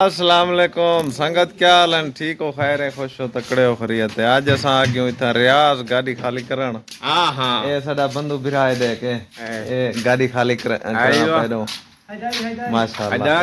अस्सलाम वालेकुम संगत क्या हाल है? ठीक हो, खैर है, खुश हो, तकड़े हो, खरीयत है। आज असा आ गए इतना रियाज गाड़ी खाली करन। हाँ हाँ ए साडा बंधु बिराए दे के ए गाड़ी खाली करा पैदो माशाल्लाह।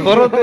करोती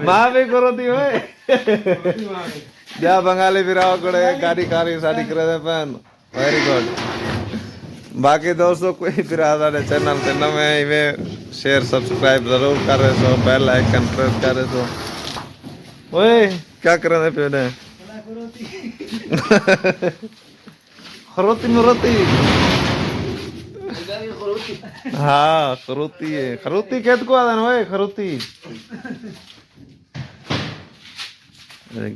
मां भी करोती होए जा बंगाली बिराओ कड़े गाड़ी खाली साड़ी करे दे पहन। Very good. बाकी दोस्तों कोई बिरादर है चैनल पे नवे इवे शेयर सब्सक्राइब जरूर करे सो, बेल आइकन प्रेस करे सो। ओए क्या कर रहे पे ने खरोती मरोती हाँ खरोती है, खरोती कहत को आदन ओए खरोती।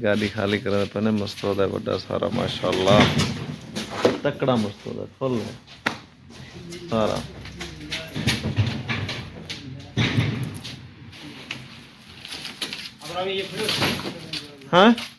गाड़ी खाली करे पे ने मस्त होता है बड़ा सारा माशाल्लाह, तकड़ा मस्त होता है फुल सारा। हाँ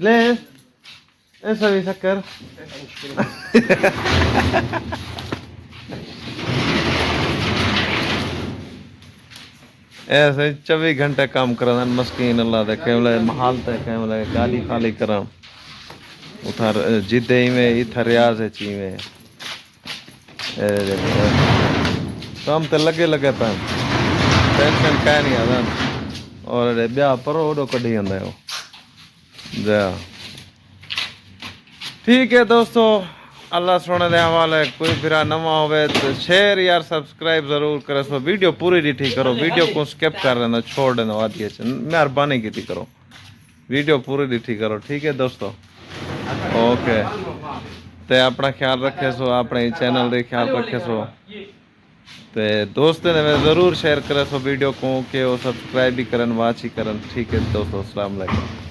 ले ऐसा भी शक्कर ऐसे 24 घंटे काम करना मस्कीन अल्लाह दे केवल महाल ते केवल गाली खाली करा उधर जिदे में इधर रियाज है चीवे काम ते लगे लगे पैन टेंशन कह नहीं आता और ब्याह पर ओडो कढ़ी आंदा है जा। ठीक है दोस्तों, अल्लाह सोने दे हवाले। कोई फिरा नवा होवे तो शेयर यार सब्सक्राइब जरूर करे सो। वीडियो पूरी डिठी करो, वीडियो को स्किप कर देना छोड़ देना आदि मेहरबानी की करो, वीडियो पूरी डिठी करो। ठीक है दोस्तों, ओके। ते अपना ख्याल रखे सो, अपने चैनल दे ख्याल रखे सो, ते दोस्तों ने जरूर शेयर करे सो वीडियो को के वो सब्सक्राइब भी करन, वाच ही करन। ठीक है दोस्तों, अस्सलाम वालेकुम।